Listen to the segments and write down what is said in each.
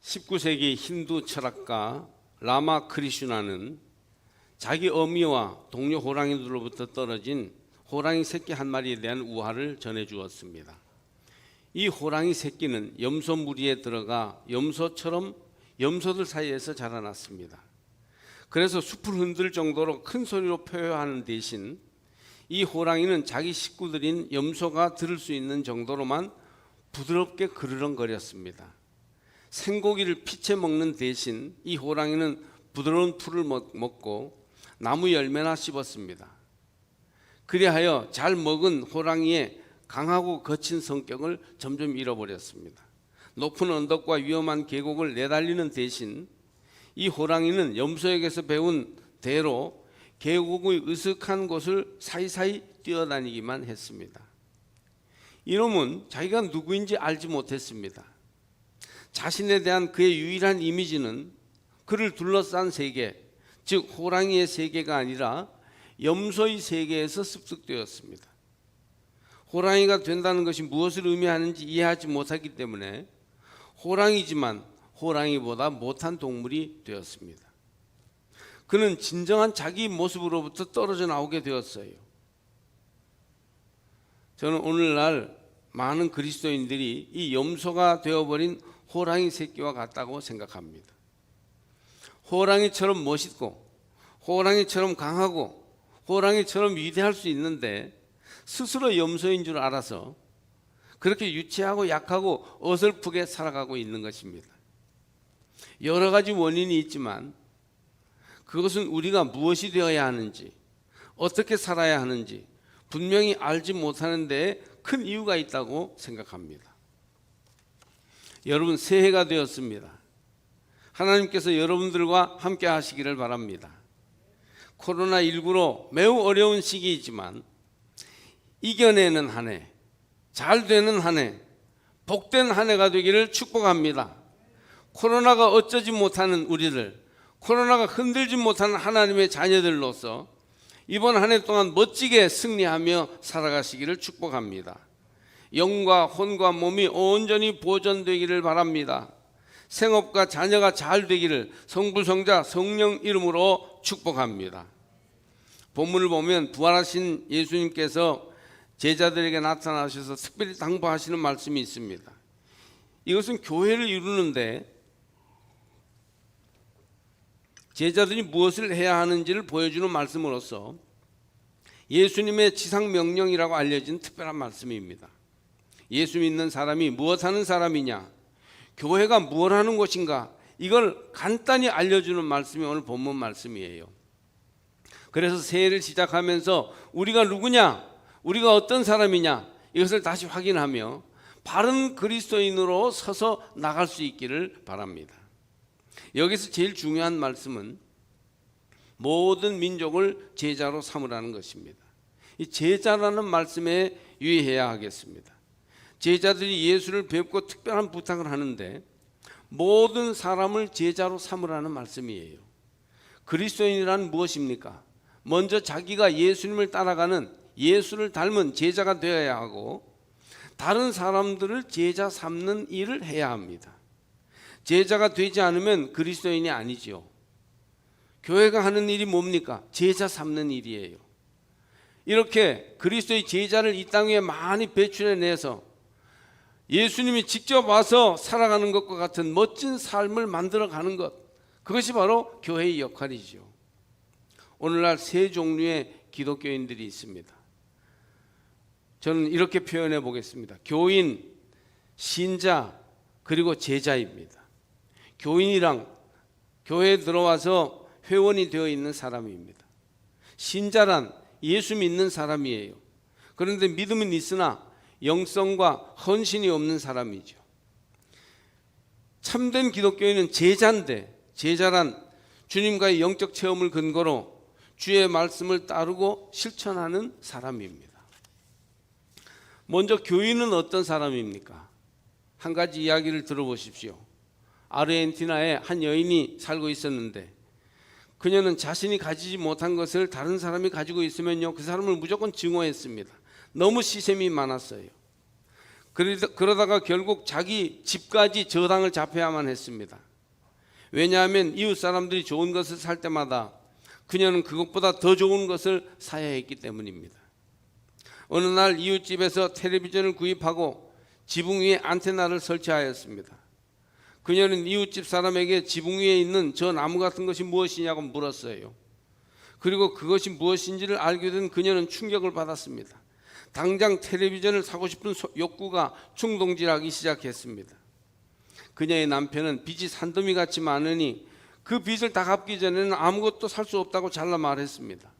19세기 힌두 철학가 라마크리슈나는 자기 어미와 동료 호랑이들로부터 떨어진 호랑이 새끼 한 마리에 대한 우화를 전해주었습니다. 이 호랑이 새끼는 염소 무리에 들어가 염소처럼 염소들 사이에서 자라났습니다. 그래서 숲을 흔들 정도로 큰 소리로 표효하는 대신 이 호랑이는 자기 식구들인 염소가 들을 수 있는 정도로만 부드럽게 그르렁거렸습니다. 생고기를 피채 먹는 대신 이 호랑이는 부드러운 풀을 먹고 나무 열매나 씹었습니다. 그리하여 잘 먹은 호랑이의 강하고 거친 성격을 점점 잃어버렸습니다. 높은 언덕과 위험한 계곡을 내달리는 대신 이 호랑이는 염소에게서 배운 대로 계곡의 으슥한 곳을 사이사이 뛰어다니기만 했습니다. 이놈은 자기가 누구인지 알지 못했습니다. 자신에 대한 그의 유일한 이미지는 그를 둘러싼 세계, 즉 호랑이의 세계가 아니라 염소의 세계에서 습득되었습니다. 호랑이가 된다는 것이 무엇을 의미하는지 이해하지 못하기 때문에 호랑이지만 호랑이보다 못한 동물이 되었습니다. 그는 진정한 자기 모습으로부터 떨어져 나오게 되었어요. 저는 오늘날 많은 그리스도인들이 이 염소가 되어버린 호랑이 새끼와 같다고 생각합니다. 호랑이처럼 멋있고 호랑이처럼 강하고 호랑이처럼 위대할 수 있는데 스스로 염소인 줄 알아서 그렇게 유치하고 약하고 어설프게 살아가고 있는 것입니다. 여러 가지 원인이 있지만 그것은 우리가 무엇이 되어야 하는지, 어떻게 살아야 하는지 분명히 알지 못하는 데에 큰 이유가 있다고 생각합니다. 여러분, 새해가 되었습니다. 하나님께서 여러분들과 함께 하시기를 바랍니다. 코로나19로 매우 어려운 시기이지만 이겨내는 한 해, 잘 되는 한 해, 복된 한 해가 되기를 축복합니다. 코로나가 어쩌지 못하는 우리들, 코로나가 흔들지 못하는 하나님의 자녀들로서 이번 한 해 동안 멋지게 승리하며 살아가시기를 축복합니다. 영과 혼과 몸이 온전히 보존되기를 바랍니다. 생업과 자녀가 잘 되기를 성부, 성자, 성령 이름으로 축복합니다. 본문을 보면 부활하신 예수님께서 제자들에게 나타나셔서 특별히 당부하시는 말씀이 있습니다. 이것은 교회를 이루는데 제자들이 무엇을 해야 하는지를 보여주는 말씀으로서 예수님의 지상명령이라고 알려진 특별한 말씀입니다. 예수 믿는 사람이 무엇하는 사람이냐, 교회가 무엇 하는 곳인가, 이걸 간단히 알려주는 말씀이 오늘 본문 말씀이에요. 그래서 새해를 시작하면서 우리가 누구냐, 우리가 어떤 사람이냐, 이것을 다시 확인하며 바른 그리스도인으로 서서 나갈 수 있기를 바랍니다. 여기서 제일 중요한 말씀은 모든 민족을 제자로 삼으라는 것입니다. 이 제자라는 말씀에 유의해야 하겠습니다. 제자들이 예수를 뵙고 특별한 부탁을 하는데 모든 사람을 제자로 삼으라는 말씀이에요. 그리스도인이란 무엇입니까? 먼저 자기가 예수님을 따라가는 예수를 닮은 제자가 되어야 하고 다른 사람들을 제자 삼는 일을 해야 합니다. 제자가 되지 않으면 그리스도인이 아니죠. 교회가 하는 일이 뭡니까? 제자 삼는 일이에요. 이렇게 그리스도의 제자를 이 땅에 많이 배출해내서 예수님이 직접 와서 살아가는 것과 같은 멋진 삶을 만들어가는 것, 그것이 바로 교회의 역할이죠. 오늘날 세 종류의 기독교인들이 있습니다. 저는 이렇게 표현해 보겠습니다. 교인, 신자, 그리고 제자입니다. 교인이랑 교회에 들어와서 회원이 되어 있는 사람입니다. 신자란 예수 믿는 사람이에요. 그런데 믿음은 있으나 영성과 헌신이 없는 사람이죠. 참된 기독교인은 제자인데, 제자란 주님과의 영적 체험을 근거로 주의 말씀을 따르고 실천하는 사람입니다. 먼저 교인은 어떤 사람입니까? 한 가지 이야기를 들어보십시오. 아르헨티나에 한 여인이 살고 있었는데 그녀는 자신이 가지지 못한 것을 다른 사람이 가지고 있으면요, 그 사람을 무조건 증오했습니다. 너무 시샘이 많았어요. 그러다가 결국 자기 집까지 저당을 잡혀야만 했습니다. 왜냐하면 이웃 사람들이 좋은 것을 살 때마다 그녀는 그것보다 더 좋은 것을 사야 했기 때문입니다. 어느 날 이웃집에서 텔레비전을 구입하고 지붕 위에 안테나를 설치하였습니다. 그녀는 이웃집 사람에게 지붕 위에 있는 저 나무 같은 것이 무엇이냐고 물었어요. 그리고 그것이 무엇인지를 알게 된 그녀는 충격을 받았습니다. 당장 텔레비전을 사고 싶은 욕구가 충동질하기 시작했습니다. 그녀의 남편은 빚이 산더미같이 많으니 그 빚을 다 갚기 전에는 아무것도 살 수 없다고 잘라 말했습니다.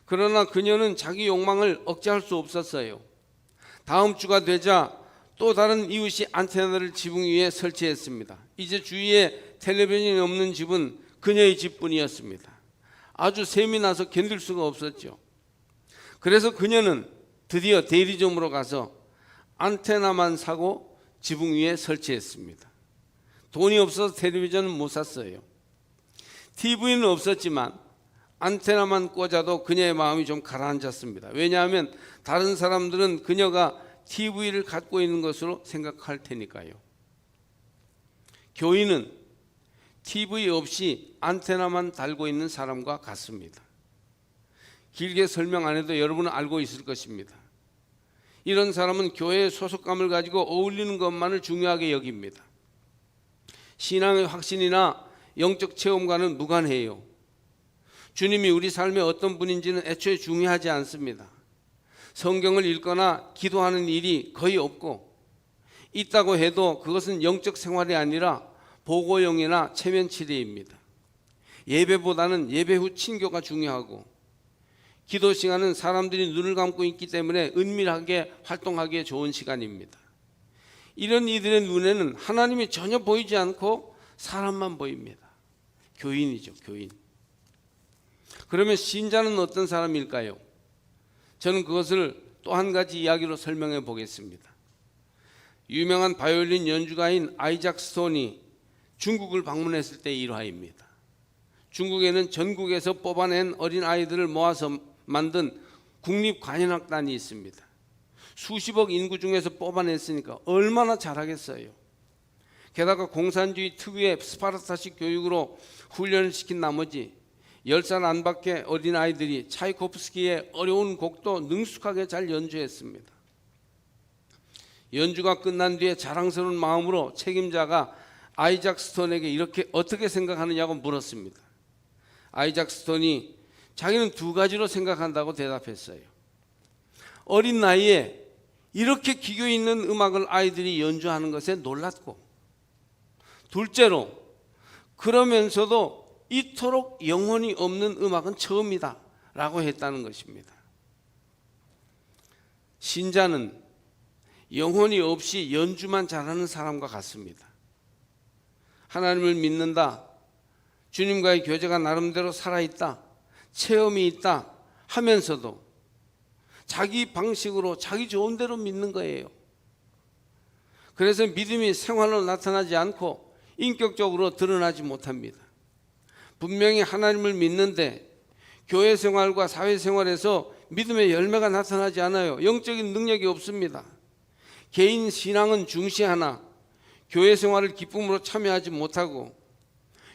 그러나 그녀는 자기 욕망을 억제할 수 없었어요. 다음 주가 되자 또 다른 이웃이 안테나를 지붕 위에 설치했습니다. 이제 주위에 텔레비전이 없는 집은 그녀의 집뿐이었습니다. 아주 셈이 나서 견딜 수가 없었죠. 그래서 그녀는 드디어 대리점으로 가서 안테나만 사고 지붕 위에 설치했습니다. 돈이 없어서 텔레비전은 못 샀어요. TV는 없었지만 안테나만 꽂아도 그녀의 마음이 좀 가라앉았습니다. 왜냐하면 다른 사람들은 그녀가 TV를 갖고 있는 것으로 생각할 테니까요. 교인은 TV 없이 안테나만 달고 있는 사람과 같습니다. 길게 설명 안 해도 여러분은 알고 있을 것입니다. 이런 사람은 교회의 소속감을 가지고 어울리는 것만을 중요하게 여깁니다. 신앙의 확신이나 영적 체험과는 무관해요. 주님이 우리 삶의 어떤 분인지는 애초에 중요하지 않습니다. 성경을 읽거나 기도하는 일이 거의 없고, 있다고 해도 그것은 영적 생활이 아니라 보고용이나 체면 치레입니다. 예배보다는 예배 후 친교가 중요하고, 기도 시간은 사람들이 눈을 감고 있기 때문에 은밀하게 활동하기에 좋은 시간입니다. 이런 이들의 눈에는 하나님이 전혀 보이지 않고 사람만 보입니다. 교인이죠, 교인. 그러면 신자는 어떤 사람일까요? 저는 그것을 또 한 가지 이야기로 설명해 보겠습니다. 유명한 바이올린 연주가인 아이작 스톤이 중국을 방문했을 때 일화입니다. 중국에는 전국에서 뽑아낸 어린 아이들을 모아서 만든 국립관현악단이 있습니다. 수십억 인구 중에서 뽑아냈으니까 얼마나 잘하겠어요. 게다가 공산주의 특유의 스파르타식 교육으로 훈련을 시킨 나머지 10살 안 밖의 어린아이들이 차이코프스키의 어려운 곡도 능숙하게 잘 연주했습니다. 연주가 끝난 뒤에 자랑스러운 마음으로 책임자가 아이작 스톤에게 이렇게 어떻게 생각하느냐고 물었습니다. 아이작 스톤이 자기는 두 가지로 생각한다고 대답했어요. 어린 나이에 이렇게 기교 있는 음악을 아이들이 연주하는 것에 놀랐고, 둘째로 그러면서도 이토록 영혼이 없는 음악은 처음이다 라고 했다는 것입니다. 신자는 영혼이 없이 연주만 잘하는 사람과 같습니다. 하나님을 믿는다, 주님과의 교제가 나름대로 살아있다, 체험이 있다 하면서도 자기 방식으로 자기 좋은 대로 믿는 거예요. 그래서 믿음이 생활로 나타나지 않고 인격적으로 드러나지 못합니다. 분명히 하나님을 믿는데 교회 생활과 사회 생활에서 믿음의 열매가 나타나지 않아요. 영적인 능력이 없습니다. 개인 신앙은 중시하나 교회 생활을 기쁨으로 참여하지 못하고,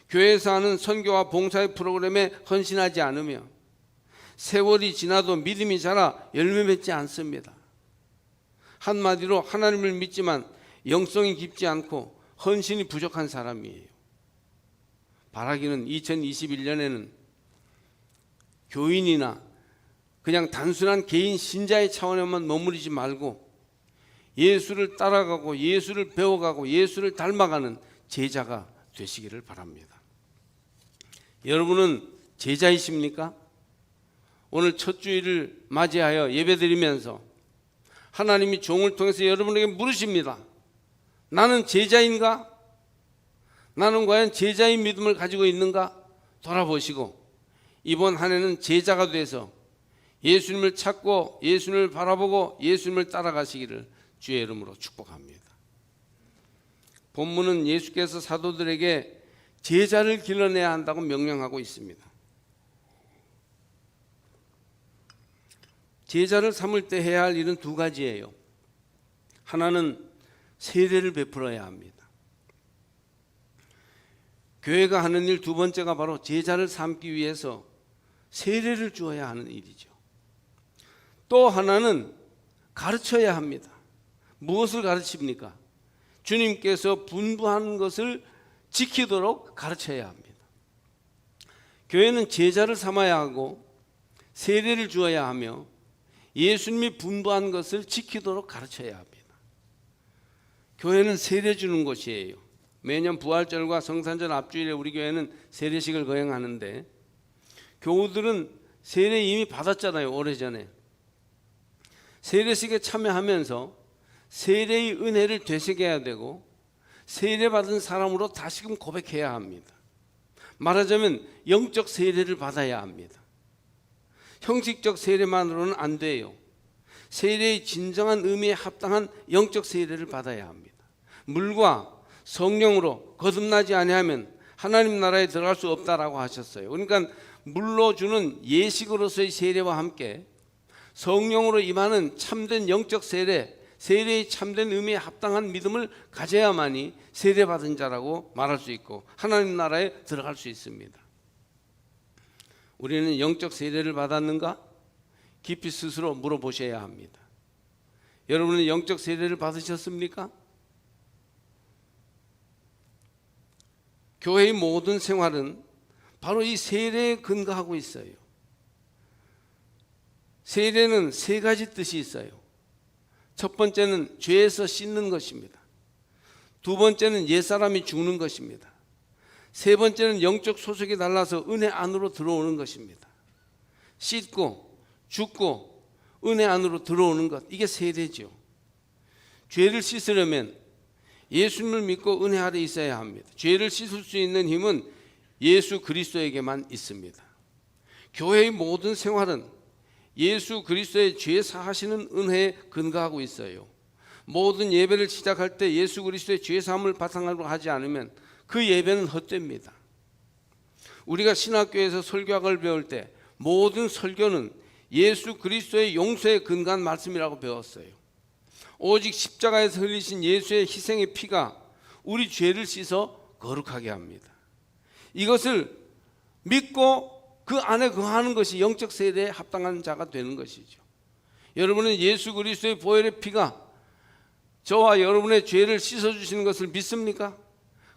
교회에서 하는 선교와 봉사의 프로그램에 헌신하지 않으며, 세월이 지나도 믿음이 자라 열매 맺지 않습니다. 한마디로 하나님을 믿지만 영성이 깊지 않고 헌신이 부족한 사람이에요. 바라기는 2021년에는 교인이나 그냥 단순한 개인 신자의 차원에만 머무르지 말고 예수를 따라가고 예수를 배워가고 예수를 닮아가는 제자가 되시기를 바랍니다. 여러분은 제자이십니까? 오늘 첫 주일을 맞이하여 예배드리면서 하나님이 종을 통해서 여러분에게 물으십니다. 나는 제자인가? 나는 과연 제자의 믿음을 가지고 있는가? 돌아보시고 이번 한 해는 제자가 돼서 예수님을 찾고 예수님을 바라보고 예수님을 따라가시기를 주의 이름으로 축복합니다. 본문은 예수께서 사도들에게 제자를 길러내야 한다고 명령하고 있습니다. 제자를 삼을 때 해야 할 일은 두 가지예요. 하나는 세례를 베풀어야 합니다. 교회가 하는 일 두 번째가 바로 제자를 삼기 위해서 세례를 주어야 하는 일이죠. 또 하나는 가르쳐야 합니다. 무엇을 가르칩니까? 주님께서 분부한 것을 지키도록 가르쳐야 합니다. 교회는 제자를 삼아야 하고 세례를 주어야 하며 예수님이 분부한 것을 지키도록 가르쳐야 합니다. 교회는 세례 주는 곳이에요. 매년 부활절과 성탄절 앞주일에 우리 교회는 세례식을 거행하는데 교우들은 세례 이미 받았잖아요. 오래전에. 세례식에 참여하면서 세례의 은혜를 되새겨야 되고 세례받은 사람으로 다시금 고백해야 합니다. 말하자면 영적 세례를 받아야 합니다. 형식적 세례만으로는 안 돼요. 세례의 진정한 의미에 합당한 영적 세례를 받아야 합니다. 물과 성령으로 거듭나지 아니하면 하나님 나라에 들어갈 수 없다라고 하셨어요. 그러니까 물로 주는 예식으로서의 세례와 함께 성령으로 임하는 참된 영적 세례, 세례의 참된 의미에 합당한 믿음을 가져야만이 세례받은 자라고 말할 수 있고 하나님 나라에 들어갈 수 있습니다. 우리는 영적 세례를 받았는가? 깊이 스스로 물어보셔야 합니다. 여러분은 영적 세례를 받으셨습니까? 교회의 모든 생활은 바로 이 세례에 근거하고 있어요. 세례는 세 가지 뜻이 있어요. 첫 번째는 죄에서 씻는 것입니다. 두 번째는 옛사람이 죽는 것입니다. 세 번째는 영적 소속이 달라서 은혜 안으로 들어오는 것입니다. 씻고 죽고 은혜 안으로 들어오는 것, 이게 세례죠. 죄를 씻으려면 예수님을 믿고 은혜 아래 있어야 합니다. 죄를 씻을 수 있는 힘은 예수 그리스도에게만 있습니다. 교회의 모든 생활은 예수 그리스도의 죄 사하시는 은혜에 근거하고 있어요. 모든 예배를 시작할 때 예수 그리스도의 죄 사함을 바탕으로 하지 않으면 그 예배는 헛됩니다. 우리가 신학교에서 설교학을 배울 때 모든 설교는 예수 그리스도의 용서에 근거한 말씀이라고 배웠어요. 오직 십자가에서 흘리신 예수의 희생의 피가 우리 죄를 씻어 거룩하게 합니다. 이것을 믿고 그 안에 거하는 것이 영적 세례에 합당한 자가 되는 것이죠. 여러분은 예수 그리스도의 보혈의 피가 저와 여러분의 죄를 씻어주시는 것을 믿습니까?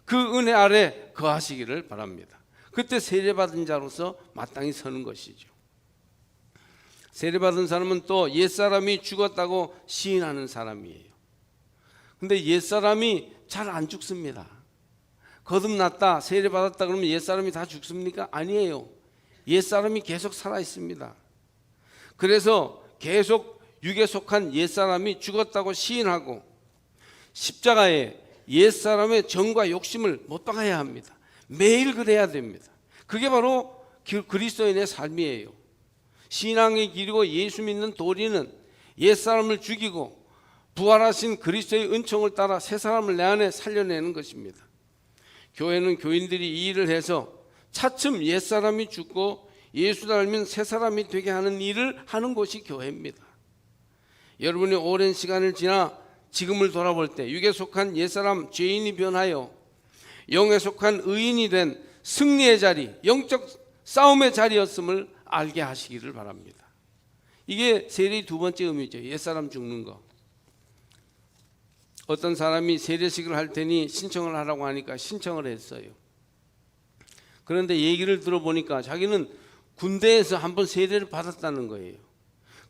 그 은혜 아래 거하시기를 바랍니다. 그때 세례받은 자로서 마땅히 서는 것이죠. 세례받은 사람은 또 옛사람이 죽었다고 시인하는 사람이에요. 근데 옛사람이 잘 안 죽습니다. 거듭났다, 세례받았다 그러면 옛사람이 다 죽습니까? 아니에요. 옛사람이 계속 살아 있습니다. 그래서 계속 육에 속한 옛사람이 죽었다고 시인하고 십자가에 옛사람의 정과 욕심을 못 박아야 합니다. 매일 그래야 됩니다. 그게 바로 그리스도인의 삶이에요. 신앙의 길이고 예수 믿는 도리는 옛사람을 죽이고 부활하신 그리스도의 은총을 따라 새 사람을 내 안에 살려내는 것입니다. 교회는 교인들이 이 일을 해서 차츰 옛사람이 죽고 예수 닮은 새 사람이 되게 하는 일을 하는 곳이 교회입니다. 여러분이 오랜 시간을 지나 지금을 돌아볼 때 육에 속한 옛사람 죄인이 변하여 영에 속한 의인이 된 승리의 자리, 영적 싸움의 자리였음을 알게 하시기를 바랍니다. 이게 세례의 두 번째 의미죠. 옛사람 죽는 거. 어떤 사람이 세례식을 할 테니 신청을 하라고 하니까 신청을 했어요. 그런데 얘기를 들어보니까 자기는 군대에서 한번 세례를 받았다는 거예요.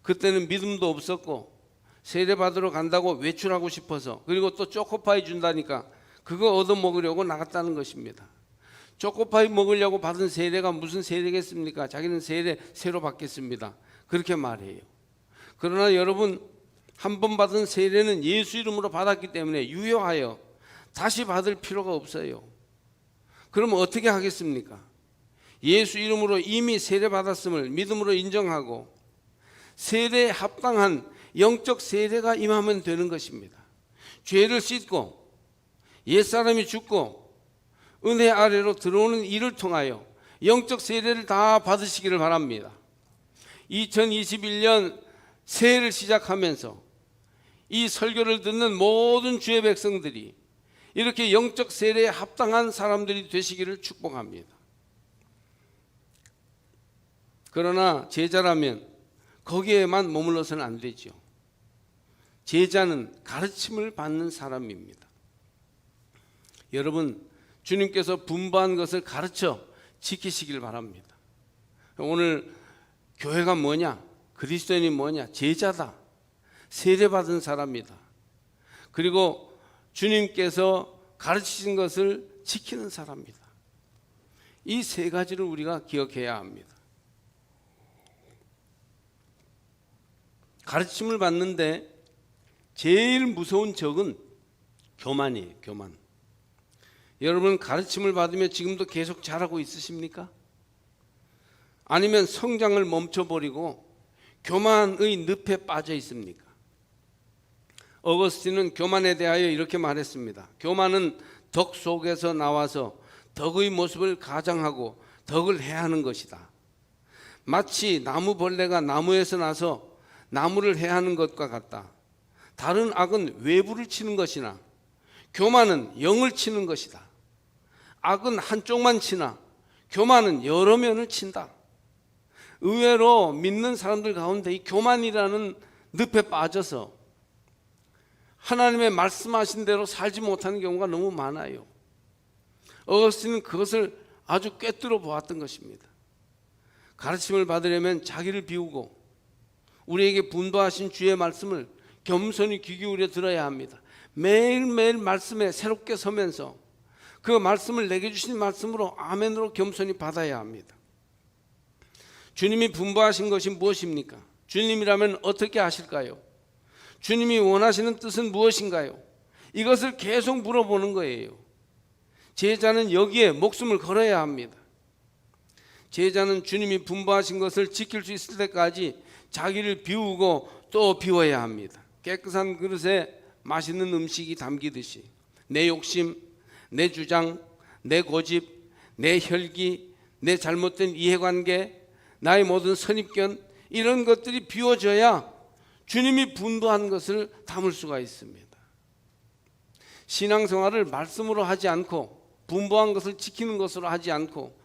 그때는 믿음도 없었고 세례 받으러 간다고 외출하고 싶어서, 그리고 또 초코파이 준다니까 그거 얻어먹으려고 나갔다는 것입니다. 초코파이 먹으려고 받은 세례가 무슨 세례겠습니까? 자기는 세례 새로 받겠습니다. 그렇게 말해요. 그러나 여러분, 한 번 받은 세례는 예수 이름으로 받았기 때문에 유효하여 다시 받을 필요가 없어요. 그럼 어떻게 하겠습니까? 예수 이름으로 이미 세례 받았음을 믿음으로 인정하고 세례에 합당한 영적 세례가 임하면 되는 것입니다. 죄를 씻고 옛사람이 죽고 은혜 아래로 들어오는 일을 통하여 영적 세례를 다 받으시기를 바랍니다. 2021년 새해를 시작하면서 이 설교를 듣는 모든 주의 백성들이 이렇게 영적 세례에 합당한 사람들이 되시기를 축복합니다. 그러나 제자라면 거기에만 머물러서는 안 되죠. 제자는 가르침을 받는 사람입니다. 여러분, 주님께서 분부한 것을 가르쳐 지키시길 바랍니다. 오늘 교회가 뭐냐? 그리스도인이 뭐냐? 제자다. 세례받은 사람이다. 그리고 주님께서 가르치신 것을 지키는 사람이다. 이 세 가지를 우리가 기억해야 합니다. 가르침을 받는데 제일 무서운 적은 교만이에요. 교만. 여러분, 가르침을 받으며 지금도 계속 잘하고 있으십니까? 아니면 성장을 멈춰버리고 교만의 늪에 빠져 있습니까? 어거스틴은 교만에 대하여 이렇게 말했습니다. 교만은 덕 속에서 나와서 덕의 모습을 가장하고 덕을 해하는 것이다. 마치 나무벌레가 나무에서 나서 나무를 해하는 것과 같다. 다른 악은 외부를 치는 것이나 교만은 영을 치는 것이다. 악은 한쪽만 치나 교만은 여러 면을 친다. 의외로 믿는 사람들 가운데 이 교만이라는 늪에 빠져서 하나님의 말씀하신 대로 살지 못하는 경우가 너무 많아요. 어거스틴은 그것을 아주 꿰뚫어 보았던 것입니다. 가르침을 받으려면 자기를 비우고 우리에게 분부하신 주의 말씀을 겸손히 귀 기울여 들어야 합니다. 매일매일 말씀에 새롭게 서면서 그 말씀을 내게 주신 말씀으로 아멘으로 겸손히 받아야 합니다. 주님이 분부하신 것이 무엇입니까? 주님이라면 어떻게 하실까요? 주님이 원하시는 뜻은 무엇인가요? 이것을 계속 물어보는 거예요. 제자는 여기에 목숨을 걸어야 합니다. 제자는 주님이 분부하신 것을 지킬 수 있을 때까지 자기를 비우고 또 비워야 합니다. 깨끗한 그릇에 맛있는 음식이 담기듯이 내 욕심, 내 주장, 내 고집, 내 혈기, 내 잘못된 이해관계, 나의 모든 선입견, 이런 것들이 비워져야 주님이 분부한 것을 담을 수가 있습니다. 신앙생활을 말씀으로 하지 않고 분부한 것을 지키는 것으로 하지 않고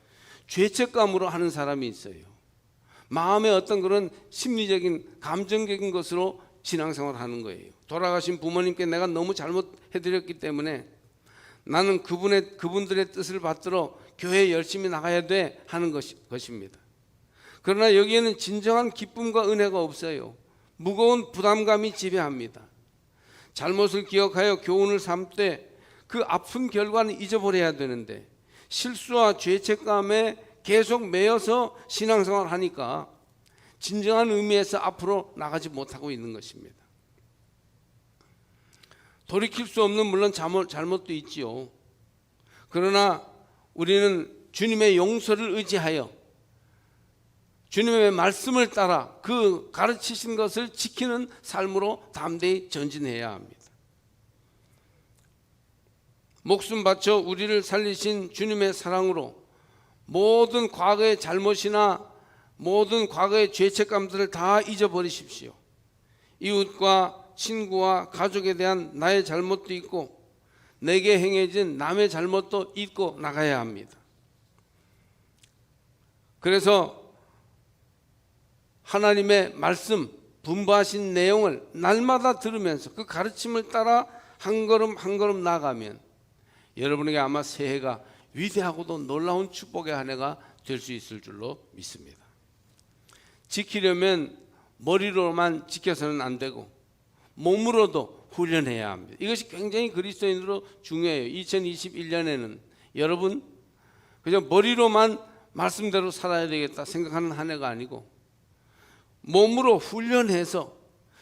죄책감으로 하는 사람이 있어요. 마음의 어떤 그런 심리적인 감정적인 것으로 신앙생활을 하는 거예요. 돌아가신 부모님께 내가 너무 잘못해드렸기 때문에 나는 그분들의 뜻을 받들어 교회에 열심히 나가야 돼 하는 것입니다. 그러나 여기에는 진정한 기쁨과 은혜가 없어요. 무거운 부담감이 지배합니다. 잘못을 기억하여 교훈을 삼되 그 아픈 결과는 잊어버려야 되는데 실수와 죄책감에 계속 매여서 신앙생활을 하니까 진정한 의미에서 앞으로 나가지 못하고 있는 것입니다. 돌이킬 수 없는 물론 잘못도 있지요. 그러나 우리는 주님의 용서를 의지하여 주님의 말씀을 따라 그 가르치신 것을 지키는 삶으로 담대히 전진해야 합니다. 목숨 바쳐 우리를 살리신 주님의 사랑으로 모든 과거의 잘못이나 모든 과거의 죄책감들을 다 잊어버리십시오. 이웃과 친구와 가족에 대한 나의 잘못도 있고 내게 행해진 남의 잘못도 잊고 나가야 합니다. 그래서 하나님의 말씀, 분부하신 내용을 날마다 들으면서 그 가르침을 따라 한 걸음 한 걸음 나가면 여러분에게 아마 새해가 위대하고도 놀라운 축복의 한 해가 될 수 있을 줄로 믿습니다. 지키려면 머리로만 지켜서는 안 되고 몸으로도 훈련해야 합니다. 이것이 굉장히 그리스도인으로 중요해요. 2021년에는 여러분 그냥 머리로만 말씀대로 살아야 되겠다 생각하는 한 해가 아니고 몸으로 훈련해서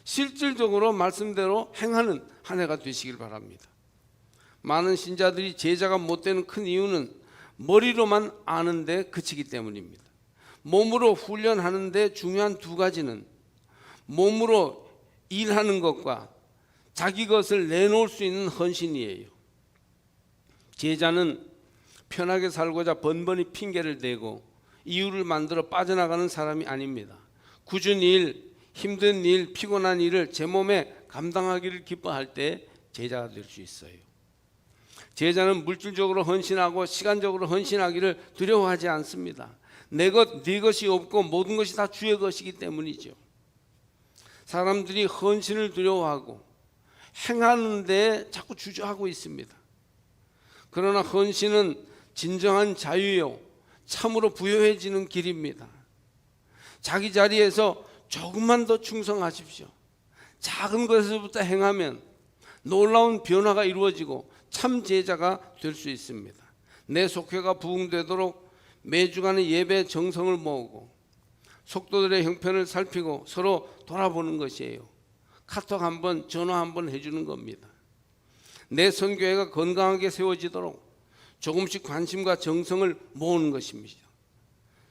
실질적으로 말씀대로 행하는 한 해가 되시길 바랍니다. 많은 신자들이 제자가 못 되는 큰 이유는 머리로만 아는데 그치기 때문입니다. 몸으로 훈련하는데 중요한 두 가지는 몸으로 일하는 것과 자기 것을 내놓을 수 있는 헌신이에요. 제자는 편하게 살고자 번번이 핑계를 대고 이유를 만들어 빠져나가는 사람이 아닙니다. 굳은 일, 힘든 일, 피곤한 일을 제 몸에 감당하기를 기뻐할 때 제자가 될 수 있어요. 제자는 물질적으로 헌신하고 시간적으로 헌신하기를 두려워하지 않습니다. 내 것, 네 것이 없고 모든 것이 다 주의 것이기 때문이죠. 사람들이 헌신을 두려워하고 행하는데 자꾸 주저하고 있습니다. 그러나 헌신은 진정한 자유요, 참으로 부유해지는 길입니다. 자기 자리에서 조금만 더 충성하십시오. 작은 것에서부터 행하면 놀라운 변화가 이루어지고 참 제자가 될 수 있습니다. 내 속회가 부흥되도록 매주간의 예배 정성을 모으고 속도들의 형편을 살피고 서로 돌아보는 것이에요. 카톡 한번, 전화 한번 해주는 겁니다. 내 선교회가 건강하게 세워지도록 조금씩 관심과 정성을 모으는 것입니다.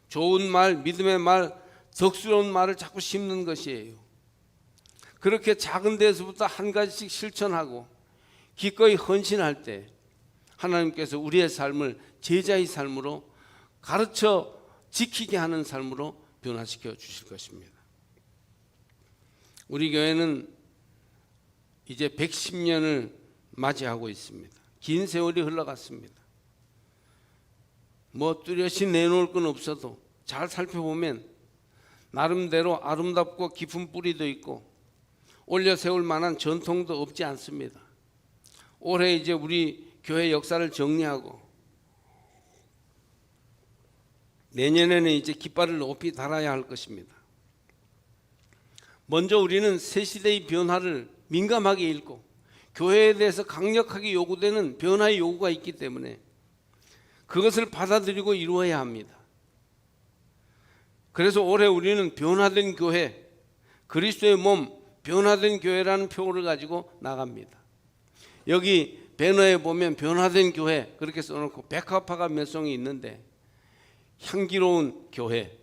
좋은 말, 믿음의 말, 덕스러운 말을 자꾸 심는 것이에요. 그렇게 작은 데서부터 한 가지씩 실천하고 기꺼이 헌신할 때 하나님께서 우리의 삶을 제자의 삶으로 가르쳐 지키게 하는 삶으로 변화시켜 주실 것입니다. 우리 교회는 이제 110년을 맞이하고 있습니다. 긴 세월이 흘러갔습니다. 뭐 뚜렷이 내놓을 건 없어도 잘 살펴보면 나름대로 아름답고 깊은 뿌리도 있고 올려 세울 만한 전통도 없지 않습니다. 올해 이제 우리 교회 역사를 정리하고 내년에는 이제 깃발을 높이 달아야 할 것입니다. 먼저 우리는 새 시대의 변화를 민감하게 읽고 교회에 대해서 강력하게 요구되는 변화의 요구가 있기 때문에 그것을 받아들이고 이루어야 합니다. 그래서 올해 우리는 변화된 교회, 그리스도의 몸, 변화된 교회라는 표어를 가지고 나갑니다. 여기 배너에 보면 변화된 교회 그렇게 써놓고 백합화가 몇 송이 있는데 향기로운 교회,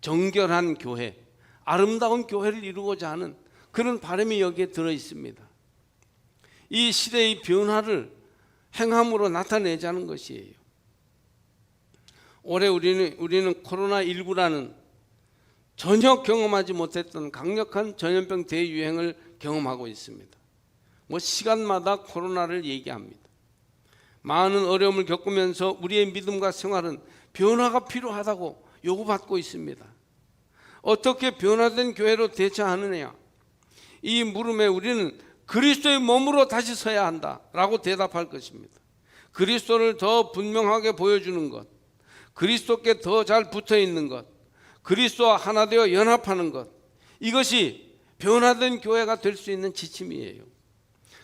정결한 교회, 아름다운 교회를 이루고자 하는 그런 바람이 여기에 들어 있습니다. 이 시대의 변화를 행함으로 나타내자는 것이에요. 올해 우리는 코로나19라는 전혀 경험하지 못했던 강력한 전염병 대유행을 경험하고 있습니다. 뭐 시간마다 코로나를 얘기합니다. 많은 어려움을 겪으면서 우리의 믿음과 생활은 변화가 필요하다고 요구받고 있습니다. 어떻게 변화된 교회로 대처하느냐? 이 물음에 우리는 그리스도의 몸으로 다시 서야 한다라고 대답할 것입니다. 그리스도를 더 분명하게 보여주는 것, 그리스도께 더 잘 붙어 있는 것, 그리스도와 하나 되어 연합하는 것, 이것이 변화된 교회가 될 수 있는 지침이에요.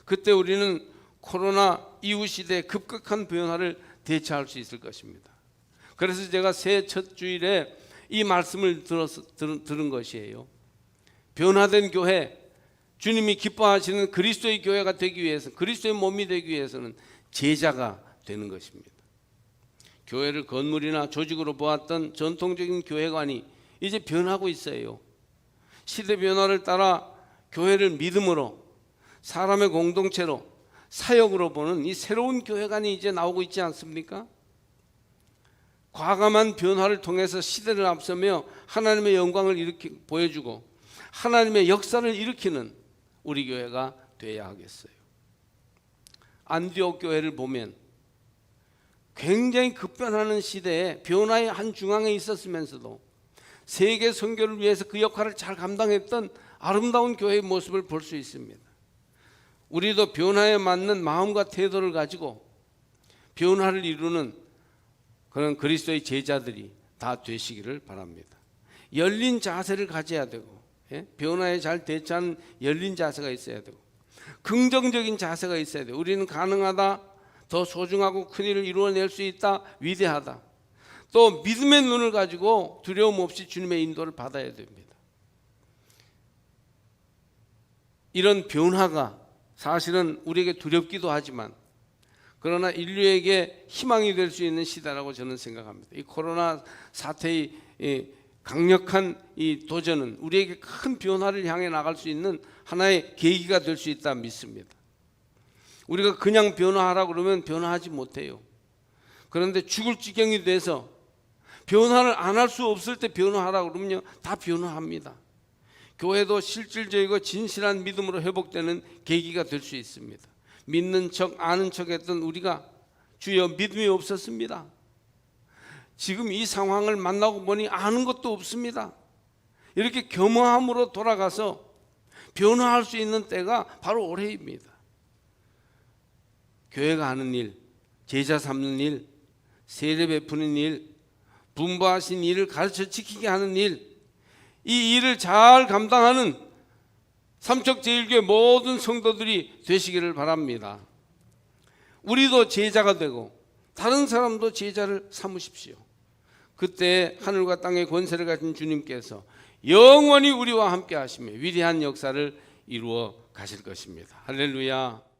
그때 우리는 코로나 이후 시대의 급격한 변화를 대처할 수 있을 것입니다. 그래서 제가 새해 첫 주일에 이 말씀을 들은 것이에요. 변화된 교회, 주님이 기뻐하시는 그리스도의 교회가 되기 위해서, 그리스도의 몸이 되기 위해서는 제자가 되는 것입니다. 교회를 건물이나 조직으로 보았던 전통적인 교회관이 이제 변하고 있어요. 시대 변화를 따라 교회를 믿음으로, 사람의 공동체로, 사역으로 보는 이 새로운 교회관이 이제 나오고 있지 않습니까? 과감한 변화를 통해서 시대를 앞서며 하나님의 영광을 보여주고 하나님의 역사를 일으키는 우리 교회가 되어야 하겠어요. 안디옥 교회를 보면 굉장히 급변하는 시대에 변화의 한 중앙에 있었으면서도 세계 선교를 위해서 그 역할을 잘 감당했던 아름다운 교회의 모습을 볼 수 있습니다. 우리도 변화에 맞는 마음과 태도를 가지고 변화를 이루는 그런 그리스도의 제자들이 다 되시기를 바랍니다. 열린 자세를 가져야 되고, 변화에 잘 대처하는 열린 자세가 있어야 되고, 긍정적인 자세가 있어야 돼요. 우리는 가능하다, 더 소중하고 큰 일을 이루어낼 수 있다, 위대하다. 또 믿음의 눈을 가지고 두려움 없이 주님의 인도를 받아야 됩니다. 이런 변화가 사실은 우리에게 두렵기도 하지만 그러나 인류에게 희망이 될 수 있는 시대라고 저는 생각합니다. 이 코로나 사태의 강력한 이 도전은 우리에게 큰 변화를 향해 나갈 수 있는 하나의 계기가 될 수 있다 믿습니다. 우리가 그냥 변화하라고 그러면 변화하지 못해요. 그런데 죽을 지경이 돼서 변화를 안 할 수 없을 때 변화하라고 그러면요, 다 변화합니다. 교회도 실질적이고 진실한 믿음으로 회복되는 계기가 될 수 있습니다. 믿는 척 아는 척 했던 우리가 주여 믿음이 없었습니다. 지금 이 상황을 만나고 보니 아는 것도 없습니다. 이렇게 겸허함으로 돌아가서 변화할 수 있는 때가 바로 올해입니다. 교회가 하는 일, 제자 삼는 일, 세례 베푸는 일, 분부하신 일을 가르쳐 지키게 하는 일, 이 일을 잘 감당하는 삼척제일교회 모든 성도들이 되시기를 바랍니다. 우리도 제자가 되고 다른 사람도 제자를 삼으십시오. 그때 하늘과 땅의 권세를 가진 주님께서 영원히 우리와 함께 하시며 위대한 역사를 이루어 가실 것입니다. 할렐루야.